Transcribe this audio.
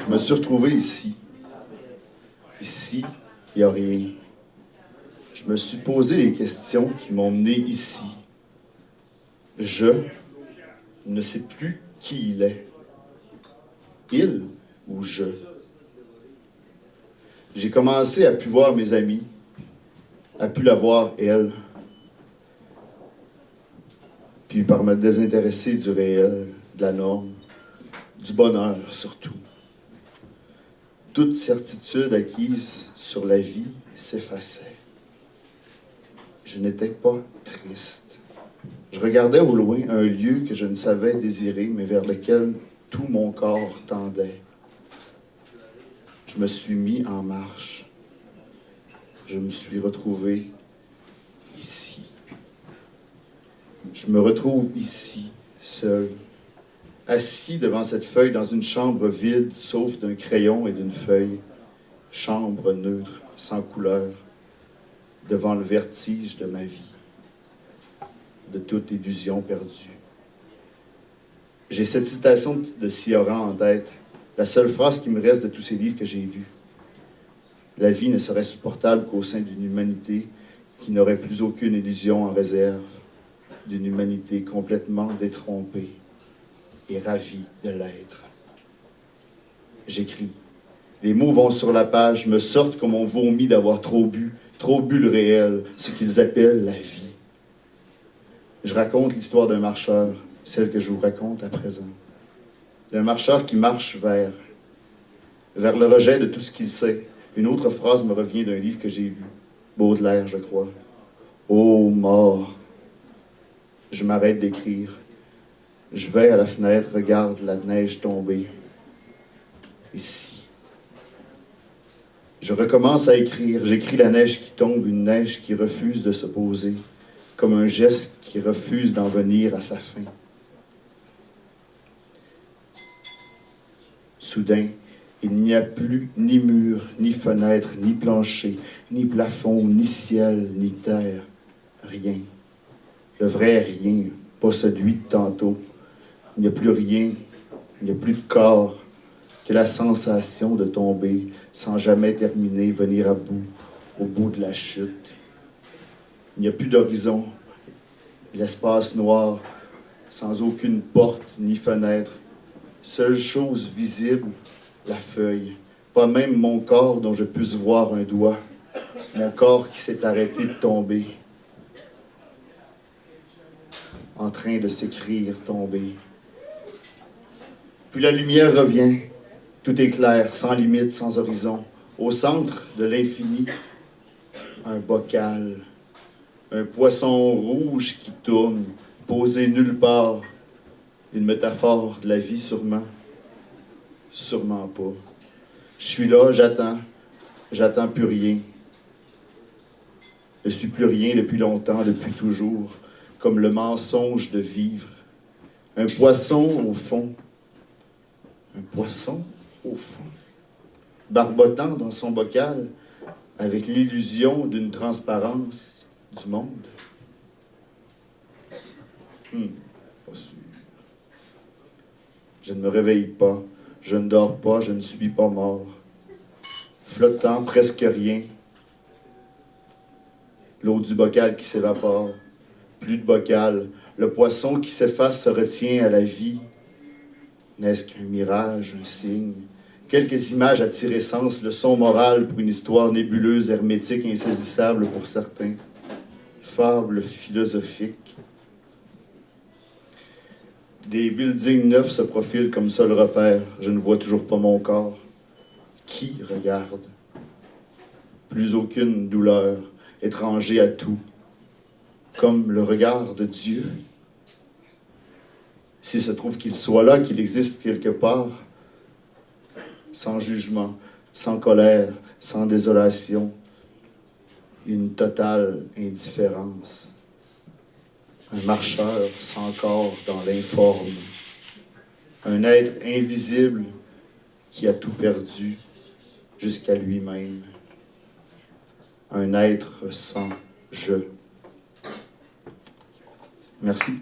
Je me suis retrouvé ici. Ici, il n'y a rien. Je me suis posé les questions qui m'ont mené ici. Je ne sais plus qui il est. Il ou je. J'ai commencé à plus voir mes amis, à plus la voir elle, puis par me désintéresser du réel, de la norme, du bonheur surtout. Toute certitude acquise sur la vie s'effaçait. Je n'étais pas triste. Je regardais au loin un lieu que je ne savais désirer, mais vers lequel tout mon corps tendait. Je me suis mis en marche. Je me suis retrouvé ici. Je me retrouve ici, seul, assis devant cette feuille dans une chambre vide, sauf d'un crayon et d'une feuille. Chambre neutre, sans couleur, devant le vertige de ma vie, de toute illusion perdue. J'ai cette citation de Cioran en tête, la seule phrase qui me reste de tous ces livres que j'ai lus. La vie ne serait supportable qu'au sein d'une humanité qui n'aurait plus aucune illusion en réserve, d'une humanité complètement détrompée et ravie de l'être. J'écris. Les mots vont sur la page, me sortent comme on vomit d'avoir trop bu le réel, ce qu'ils appellent la vie. Je raconte l'histoire d'un marcheur, celle que je vous raconte à présent. D'un marcheur qui marche vers le rejet de tout ce qu'il sait. Une autre phrase me revient d'un livre que j'ai lu, Baudelaire, je crois. Ô mort! Je m'arrête d'écrire. Je vais à la fenêtre, regarde la neige tomber. Ici. Je recommence à écrire. J'écris la neige qui tombe, une neige qui refuse de se poser, comme un geste qui refuse d'en venir à sa fin. Soudain, il n'y a plus ni mur, ni fenêtre, ni plancher, ni plafond, ni ciel, ni terre. Rien. Le vrai rien, pas celui de tantôt. Il n'y a plus rien, il n'y a plus de corps, que la sensation de tomber sans jamais terminer, venir à bout, au bout de la chute. Il n'y a plus d'horizon, l'espace noir, sans aucune porte ni fenêtre. Seule chose visible, la feuille. Pas même mon corps dont je puisse voir un doigt. Mon corps qui s'est arrêté de tomber. En train de s'écrire tomber. Puis la lumière revient. Tout est clair, sans limite, sans horizon. Au centre de l'infini, un bocal. Un poisson rouge qui tourne, posé nulle part. Une métaphore de la vie sûrement. Sûrement pas. Je suis là, j'attends plus rien. Je suis plus rien depuis longtemps, depuis toujours, comme le mensonge de vivre. Un poisson au fond. Un poisson au fond. Barbotant dans son bocal, avec l'illusion d'une transparence du monde. Pas sûr. Je ne me réveille pas. Je ne dors pas, je ne suis pas mort. Flottant, presque rien. L'eau du bocal qui s'évapore. Plus de bocal. Le poisson qui s'efface se retient à la vie. N'est-ce qu'un mirage, un signe? Quelques images à tirer sens, le son moral pour une histoire nébuleuse, hermétique, insaisissable pour certains. Fable philosophique. Des buildings neufs se profilent comme seul repère. Je ne vois toujours pas mon corps. Qui regarde? Plus aucune douleur, étranger à tout. Comme le regard de Dieu. S'il se trouve qu'il soit là, qu'il existe quelque part, sans jugement, sans colère, sans désolation, une totale indifférence. Un marcheur sans corps dans l'informe. Un être invisible qui a tout perdu jusqu'à lui-même. Un être sans je. Merci.